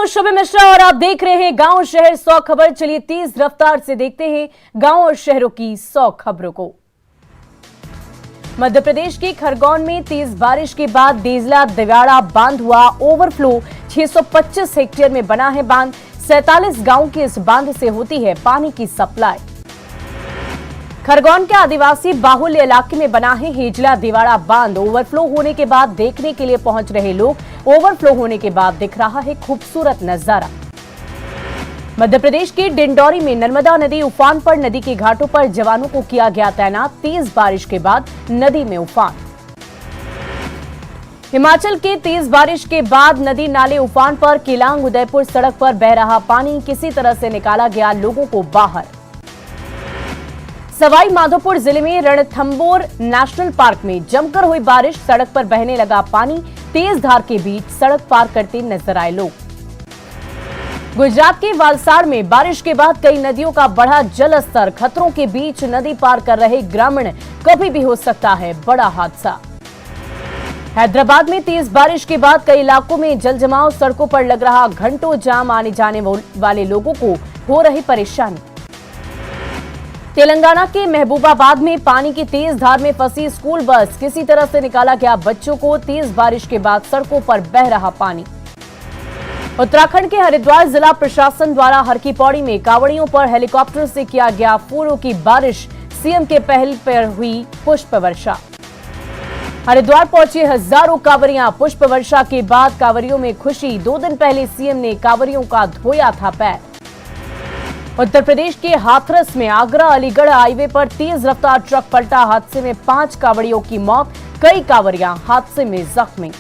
हूं शुभम मिश्रा और आप देख रहे हैं गांव शहर 100 खबर। चलिए तेज रफ्तार से देखते हैं गांव और शहरों की 100 खबरों को। मध्य प्रदेश के खरगोन में तेज बारिश के बाद देजला दिवाड़ा बांध हुआ ओवरफ्लो। 625 हेक्टेयर में बना है बांध। 47 गांव के इस बांध से होती है पानी की सप्लाई। खरगोन के आदिवासी बाहुल्य इलाके में बना है हेजला दिवाड़ा बांध। ओवरफ्लो होने के बाद देखने के लिए पहुंच रहे लोग। ओवरफ्लो होने के बाद दिख रहा है खूबसूरत नजारा। मध्य प्रदेश के डिंडौरी में नर्मदा नदी उफान पर। नदी के घाटों पर जवानों को किया गया तैनात। तेज बारिश के बाद नदी में उफान। हिमाचल के तेज बारिश के बाद नदी नाले उफान पर। केलांग उदयपुर सड़क पर बह रहा पानी। किसी तरह से निकाला गया लोगों को बाहर। सवाई माधोपुर जिले में रणथंभौर नेशनल पार्क में जमकर हुई बारिश। सड़क पर बहने लगा पानी। तेज धार के बीच सड़क पार करते नजर आए लोग। गुजरात के वालसाड़ में बारिश के बाद कई नदियों का बढ़ा जल स्तर। खतरों के बीच नदी पार कर रहे ग्रामीण। कभी भी हो सकता है बड़ा हादसा। हैदराबाद में तेज बारिश के बाद कई इलाकों में जल जमाव। सड़कों पर लग रहा घंटों जाम। आने जाने वाले लोगों को हो रही परेशानी। तेलंगाना के महबूबाबाद में पानी की तेज धार में फंसी स्कूल बस। किसी तरह से निकाला गया बच्चों को। तेज बारिश के बाद सड़कों पर बह रहा पानी। उत्तराखंड के हरिद्वार जिला प्रशासन द्वारा हर की पौड़ी में कांवड़ियों पर हेलीकॉप्टर से किया गया फूलों की बारिश। सीएम के पहल पर हुई पुष्प वर्षा। हरिद्वार पहुंचे हजारों कांवरियां। पुष्प वर्षा के बाद कांवरियों में खुशी। 2 दिन पहले सीएम ने कांवरियों का धोया था पैर। उत्तर प्रदेश के हाथरस में आगरा अलीगढ़ हाईवे पर तेज रफ्तार ट्रक पलटा। हादसे में 5 कांवड़ियों की मौत। कई कांवड़ियां हादसे में जख्मी।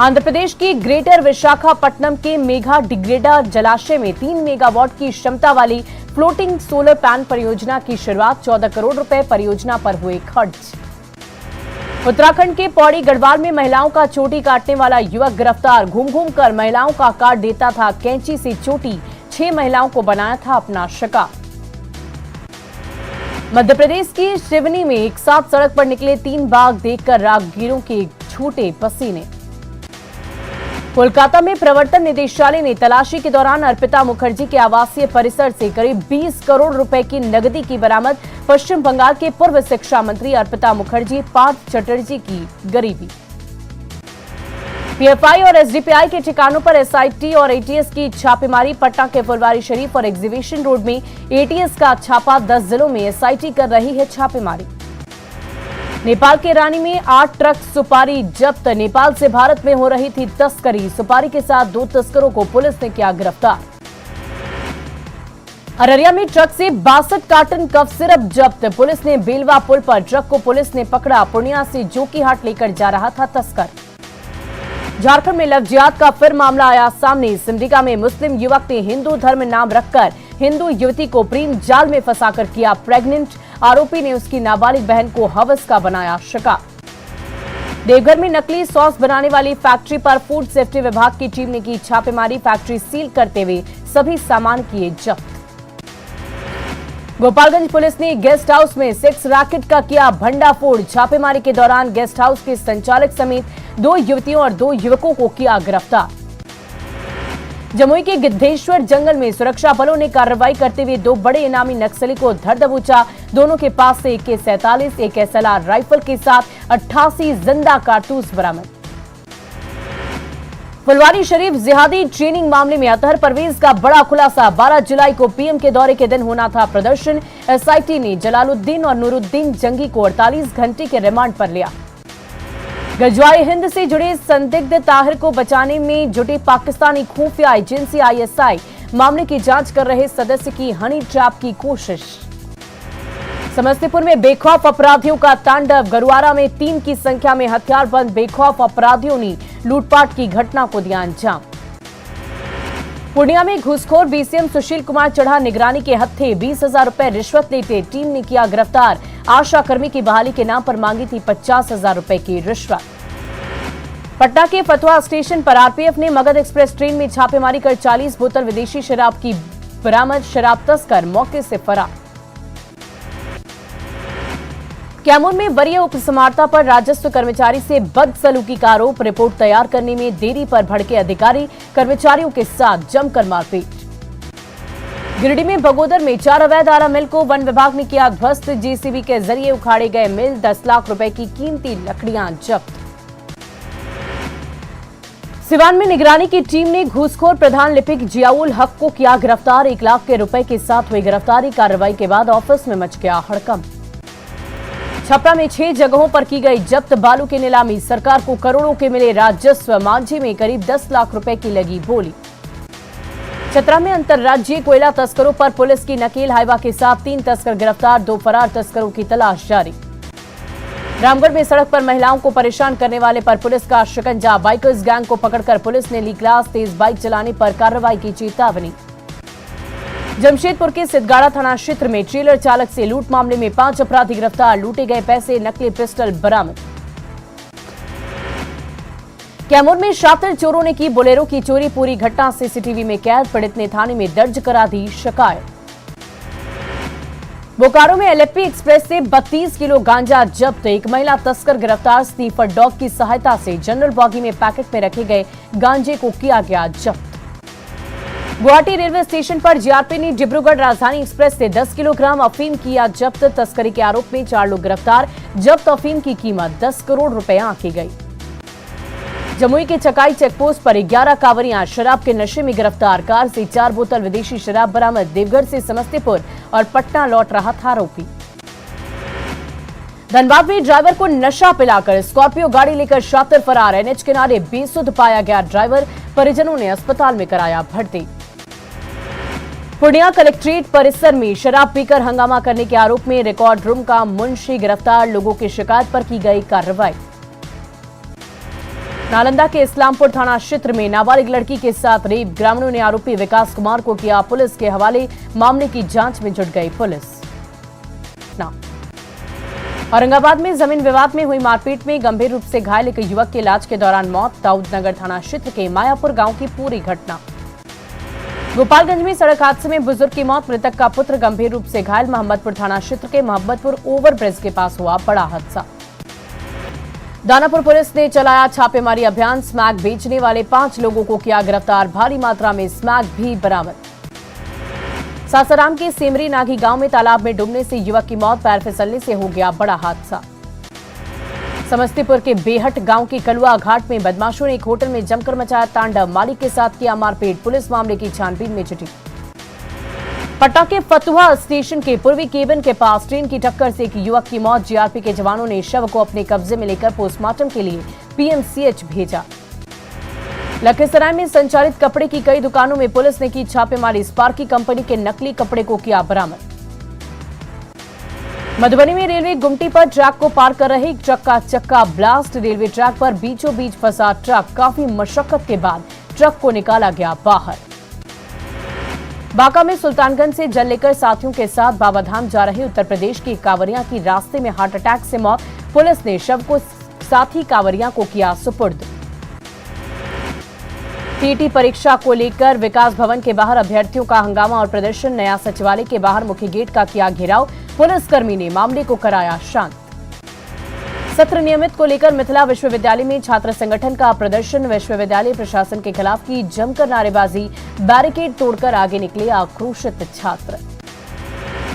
आंध्र प्रदेश की ग्रेटर विशाखापट्टनम के मेघा डिग्रेडा जलाशय में 3 मेगावाट की क्षमता वाली फ्लोटिंग सोलर पैनल परियोजना की शुरुआत। 14 करोड़ रुपए परियोजना पर हुए खर्च। उत्तराखंड के पौड़ी गढ़वाल में महिलाओं का चोटी काटने वाला युवक गिरफ्तार। घूम घूम कर महिलाओं का काट देता था कैंची से चोटी। 6 महिलाओं को बनाया था अपना शिकार। मध्य प्रदेश की सिवनी में एक साथ सड़क पर निकले 3 बाघ देखकर राहगीरों के छूटे पसीने। कोलकाता में प्रवर्तन निदेशालय ने तलाशी के दौरान अर्पिता मुखर्जी के आवासीय परिसर से करीब 20 करोड़ रुपए की नकदी की बरामद। पश्चिम बंगाल के पूर्व शिक्षा मंत्री अर्पिता मुखर्जी पार्थ चटर्जी की गरीबी। पीएफआई और एसडीपीआई के ठिकानों पर एसआईटी और एटीएस की छापेमारी। पटना के फुलवारी शरीफ और एग्जीबिशन रोड में एटीएस का छापा। 10 जिलों में एसआईटी कर रही है छापेमारी। नेपाल के रानी में 8 ट्रक सुपारी जब्त। नेपाल से भारत में हो रही थी तस्करी। सुपारी के साथ 2 तस्करों को पुलिस ने किया गिरफ्तार। अररिया में ट्रक से 62 कार्टन कफ सिरप जब्त। पुलिस ने बेलवा पुल पर ट्रक को पुलिस ने पकड़ा। पूर्णिया से जोकीहाट लेकर जा रहा था तस्कर। झारखंड में लव जिहाद का फिर मामला आया सामने। सिमडेगा में मुस्लिम युवक ने हिंदू धर्म नाम रखकर हिंदू युवती को प्रेम जाल में फंसाकर किया प्रेग्नेंट। आरोपी ने उसकी नाबालिग बहन को हवस का बनाया शिकार। देवघर में नकली सॉस बनाने वाली फैक्ट्री पर फूड सेफ्टी विभाग की टीम ने की छापेमारी। फैक्ट्री सील करते हुए सभी सामान किए जब्त। गोपालगंज पुलिस ने गेस्ट हाउस में सेक्स रैकेट का किया भंडाफोड़। छापेमारी के दौरान गेस्ट हाउस के संचालक समेत 2 युवतियों और 2 युवकों को किया गिरफ्तार। जमुई के गिद्धेश्वर जंगल में सुरक्षा बलों ने कार्रवाई करते हुए 2 बड़े इनामी नक्सली को धर दबोचा। दोनों के पास से AK-47 एक SLR राइफल के साथ 88 जिंदा कारतूस बरामद। फुलवारी शरीफ जिहादी ट्रेनिंग मामले में अतहर परवेज का बड़ा खुलासा। 12 जुलाई को पीएम के दौरे के दिन होना था प्रदर्शन। एसआईटी ने जलालुद्दीन और नूरुद्दीन जंगी को 48 घंटे के रिमांड पर लिया। गजवाए हिंद से जुड़े संदिग्ध ताहिर को बचाने में जुटी पाकिस्तानी खुफिया एजेंसी ISI। मामले की जांच कर रहे सदस्य की हनी ट्रैप की कोशिश। समस्तीपुर में बेखौफ अपराधियों का तांडव। गरुआरा में 3 की संख्या में हथियारबंद बेखौफ अपराधियों ने लूटपाट की घटना को दिया अंजाम। पूर्णिया में घूसखोर BCM सुशील कुमार चढ़ा निगरानी के हत्थे। 20,000 रुपए रिश्वत लेते टीम ने किया गिरफ्तार। आशा कर्मी की बहाली के नाम पर मांगी थी 50,000 रुपए की रिश्वत। पटना के फतुहा स्टेशन पर आरपीएफ ने मगध एक्सप्रेस ट्रेन में छापेमारी कर 40 बोतल विदेशी शराब की बरामद। शराब तस्कर मौके से फरार। कैमूर में वरीय उप समाहर्ता पर राजस्व कर्मचारी से बदसलूकी का आरोप, रिपोर्ट तैयार करने में देरी पर भड़के अधिकारी, कर्मचारियों के साथ जमकर मारपीट। गिरिडीह में बगोदर में 4 अवैध आरा मिल को वन विभाग ने किया ध्वस्त, जेसीबी के जरिए उखाड़े गए मिल, 10 लाख रुपए की कीमती लकड़ियां जब्त। सिवान में निगरानी की टीम ने घूसखोर प्रधान लिपिक जियाउल हक को किया गिरफ्तार, 1 लाख के रुपए के साथ हुई गिरफ्तारी। कार्रवाई के बाद ऑफिस में मच गया हड़कंप। छपरा में 6 जगहों पर की गई जब्त बालू की नीलामी, सरकार को करोड़ों के मिले राजस्व, मांझी में करीब 10 लाख रुपए की लगी बोली। चतरा में अंतर्राज्यीय कोयला तस्करों पर पुलिस की नकेल, हाइवा के साथ 3 तस्कर गिरफ्तार, 2 फरार तस्करों की तलाश जारी। रामगढ़ में सड़क पर महिलाओं को परेशान करने वाले पर पुलिस का शिकंजा, बाइकर्स गैंग को पकड़कर पुलिस ने ली क्लास, तेज बाइक चलाने पर कार्रवाई की चेतावनी। जमशेदपुर के सिद्धगाड़ा थाना क्षेत्र में ट्रेलर चालक से लूट मामले में 5 अपराधी गिरफ्तार, लूटे गए पैसे, नकली पिस्टल बरामद। कैमूर में शातिर चोरों ने की बोलेरो की चोरी, पूरी घटना सीसीटीवी में कैद, पीड़ित ने थाने में दर्ज करा दी शिकायत। बोकारो में एलएपी एक्सप्रेस से 32 किलो गांजा जब्त, एक महिला तस्कर गिरफ्तार, स्नीफर डॉग की सहायता से जनरल बॉगी में पैकेट में रखे गए गांजे को किया गया जब्त। गुवाहाटी रेलवे स्टेशन पर जीआरपी ने डिब्रूगढ़ राजधानी एक्सप्रेस से 10 किलोग्राम अफीम किया जब्त, तस्करी के आरोप में 4 लोग गिरफ्तार, जब्त अफीम की कीमत 10 करोड़ रुपए आंकी गई। जमुई के चकाई चेकपोस्ट पर 11 कांवरियां शराब के नशे में गिरफ्तार, कार से 4 बोतल विदेशी शराब बरामद, देवघर से समस्तीपुर और पटना लौट रहा था आरोपी। धनबाद में ड्राइवर को नशा पिलाकर स्कॉर्पियो गाड़ी लेकर शातिर फरार, एनएच किनारे बेसुध पाया गया ड्राइवर, परिजनों ने अस्पताल में कराया भर्ती। पूर्णिया कलेक्ट्रेट परिसर में शराब पीकर हंगामा करने के आरोप में रिकॉर्ड रूम का मुंशी गिरफ्तार, लोगों की शिकायत पर की गई कार्रवाई। नालंदा के इस्लामपुर थाना क्षेत्र में नाबालिग लड़की के साथ रेप, ग्रामीणों ने आरोपी विकास कुमार को किया पुलिस के हवाले, मामले की जांच में जुट गई पुलिस। औरंगाबाद में जमीन विवाद में हुई मारपीट में गंभीर रूप से घायल एक युवक की इलाज के दौरान मौत, दाऊदनगर थाना क्षेत्र के मायापुर गांव की पूरी घटना। गोपालगंज में सड़क हादसे में बुजुर्ग की मौत, मृतक का पुत्र गंभीर रूप से घायल, मोहम्मदपुर थाना क्षेत्र के मोहम्मदपुर ओवरब्रिज के पास हुआ बड़ा हादसा। दानापुर पुलिस ने चलाया छापेमारी अभियान, स्मैक बेचने वाले 5 लोगों को किया गिरफ्तार, भारी मात्रा में स्मैक भी बरामद। सासाराम के सेमरी नागी गांव में तालाब में डूबने से युवक की मौत, पैर फिसलने से हो गया बड़ा हादसा। समस्तीपुर के बेहट गांव के कलुआ घाट में बदमाशों ने एक होटल में जमकर मचाया तांडव, मालिक के साथ किया मारपीट, पुलिस मामले की छानबीन में जुटी। पटना के फतुहा स्टेशन के पूर्वी केबिन के पास ट्रेन की टक्कर से एक युवक की मौत, जीआरपी के जवानों ने शव को अपने कब्जे में लेकर पोस्टमार्टम के लिए पीएमसीएच भेजा। लखीसराय में संचालित कपड़े की कई दुकानों में पुलिस ने की छापेमारी, स्पार्की कंपनी के नकली कपड़े को किया बरामद। मधुबनी में रेलवे गुमटी पर ट्रक को पार कर रहे एक ट्रक का चक्का ब्लास्ट, रेलवे ट्रैक पर बीचों बीच फंसा ट्रक, काफी मशक्कत के बाद ट्रक को निकाला गया बाहर। बांका में सुल्तानगंज से जल लेकर साथियों के साथ बाबाधाम जा रहे उत्तर प्रदेश की कांवरियां की रास्ते में हार्ट अटैक से मौत, पुलिस ने शव को साथी कांवरियां को किया सुपुर्द। टीटी परीक्षा को लेकर विकास भवन के बाहर अभ्यर्थियों का हंगामा और प्रदर्शन, नया सचिवालय के बाहर मुख्य गेट का किया घेराव, पुलिसकर्मी ने मामले को कराया शांत। सत्र नियमित को लेकर मिथिला विश्वविद्यालय में छात्र संगठन का प्रदर्शन, विश्वविद्यालय प्रशासन के खिलाफ की जमकर नारेबाजी, बैरिकेड तोड़कर आगे निकले आक्रोशित छात्र।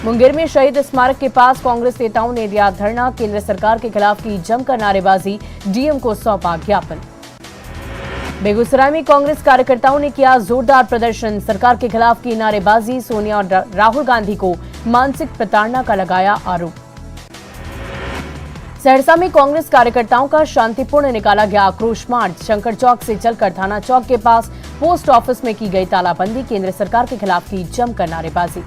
मुंगेर में शहीद स्मारक के पास कांग्रेस नेताओं ने दिया धरना, केंद्र सरकार के खिलाफ की जमकर नारेबाजी, डीएम को सौंपा ज्ञापन। बेगूसराय में कांग्रेस कार्यकर्ताओं ने किया जोरदार प्रदर्शन, सरकार के खिलाफ की नारेबाजी, सोनिया और राहुल गांधी को मानसिक प्रताड़ना का लगाया आरोप। सहरसा में कांग्रेस कार्यकर्ताओं का शांतिपूर्ण निकाला गया आक्रोश मार्च, शंकर चौक से चलकर थाना चौक के पास पोस्ट ऑफिस में की गई तालाबंदी, केंद्र सरकार के खिलाफ की जमकर नारेबाजी।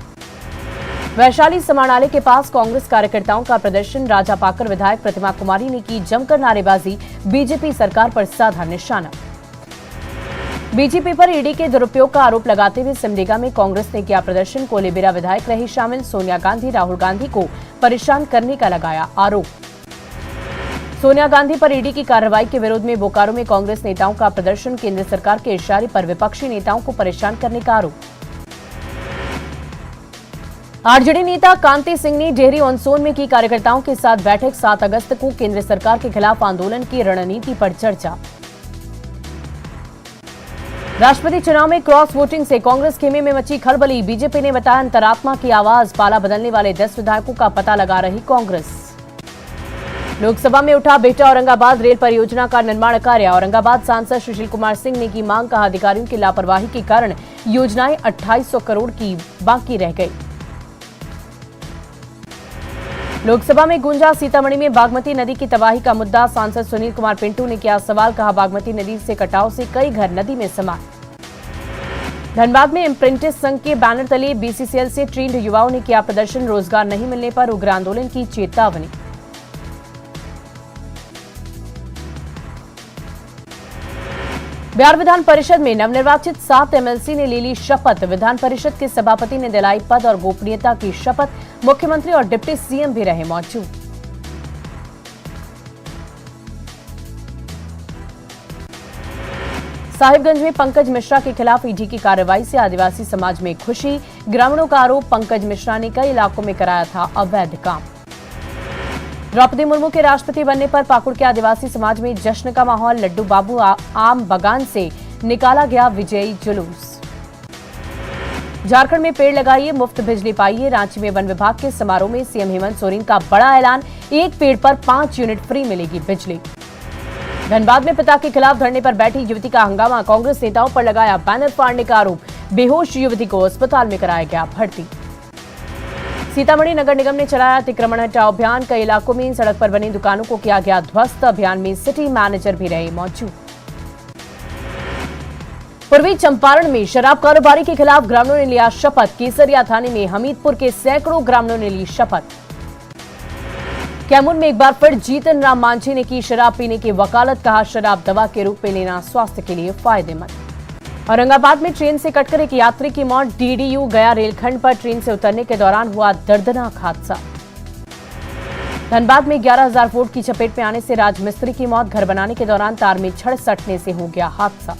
वैशाली समानालय के पास कांग्रेस कार्यकर्ताओं का प्रदर्शन, राजापाकर विधायक प्रतिमा कुमारी ने की जमकर नारेबाजी, बीजेपी सरकार पर साधा निशाना। बीजेपी पर ईडी के दुरुपयोग का आरोप लगाते हुए सिमडेगा में कांग्रेस ने किया प्रदर्शन, कोलेबिरा विधायक रही शामिल, सोनिया गांधी राहुल गांधी को परेशान करने का लगाया आरोप। सोनिया गांधी पर ईडी की कार्रवाई के विरोध में बोकारो में कांग्रेस नेताओं का प्रदर्शन, केंद्र सरकार के इशारे पर विपक्षी नेताओं को परेशान करने का आरोप। आरजेडी नेता कांति सिंह ने डेहरी ऑन सोन में की कार्यकर्ताओं के साथ बैठक। 7 अगस्त को केंद्र सरकार के खिलाफ आंदोलन की रणनीति पर चर्चा। राष्ट्रपति चुनाव में क्रॉस वोटिंग से कांग्रेस खेमे में मची खलबली। बीजेपी ने बताया अंतरात्मा की आवाज। पाला बदलने वाले 10 विधायकों का पता लगा रही कांग्रेस। लोकसभा में उठा बेटा औरंगाबाद रेल परियोजना का निर्माण कार्य। औरंगाबाद सांसद सुशील कुमार सिंह ने की मांग। कहा अधिकारियों की लापरवाही के कारण योजनाएं 2800 करोड़ की बाकी रह गई। लोकसभा में गूंजा सीतामढ़ी में बागमती नदी की तबाही का मुद्दा। सांसद सुनील कुमार पिंटू ने किया सवाल। कहा बागमती नदी से कटाव से कई घर नदी में समाये। धनबाद में अप्रेंटिस संघ के बैनर तले बीसीसीएल से ट्रेंड युवाओं ने किया प्रदर्शन। रोजगार नहीं मिलने पर उग्र आंदोलन की चेतावनी। बिहार विधान परिषद में नवनिर्वाचित 7 एमएलसी ने ले ली शपथ। विधान परिषद के सभापति ने दिलाई पद और गोपनीयता की शपथ। मुख्यमंत्री और डिप्टी सीएम भी रहे मौजूद। साहिबगंज में पंकज मिश्रा के खिलाफ ईडी की कार्रवाई से आदिवासी समाज में खुशी। ग्रामीणों का आरोप पंकज मिश्रा ने कई इलाकों में कराया था अवैध काम। द्रौपदी मुर्मू के राष्ट्रपति बनने पर पाकुड़ के आदिवासी समाज में जश्न का माहौल। लड्डू बाबू आम बगान से निकाला गया विजयी जुलूस। झारखंड में पेड़ लगाइए मुफ्त बिजली पाइए। रांची में वन विभाग के समारोह में सीएम हेमंत सोरेन का बड़ा ऐलान। एक पेड़ पर 5 यूनिट फ्री मिलेगी बिजली। धनबाद में पिता के खिलाफ धरने पर बैठी युवती का हंगामा। कांग्रेस नेताओं पर लगाया बैनर फाड़ने का आरोप। बेहोश युवती को अस्पताल में कराया गया भर्ती। सीतामढ़ी नगर निगम ने चलाया अतिक्रमण हटाओ अभियान। कई इलाकों में सड़क पर बनी दुकानों को किया गया ध्वस्त। अभियान में सिटी मैनेजर भी रहे मौजूद। पूर्वी चंपारण में शराब कारोबारी के खिलाफ ग्रामीणों ने लिया शपथ। केसरिया थाने में हमीदपुर के सैकड़ों ग्रामीणों ने ली शपथ। कैमूर में एक बार फिर जीतन राम मांझी ने की शराब पीने की वकालत। कहा शराब दवा के रूप में लेना स्वास्थ्य के लिए फायदेमंद। औरंगाबाद में ट्रेन से कटकर एक यात्री की मौत। डीडीयू गया रेलखंड पर ट्रेन से उतरने के दौरान हुआ दर्दनाक हादसा। धनबाद में 11,000 वोल्ट की चपेट में आने से राजमिस्त्री की मौत। घर बनाने के दौरान तार में छड़ सटने से हो गया हादसा।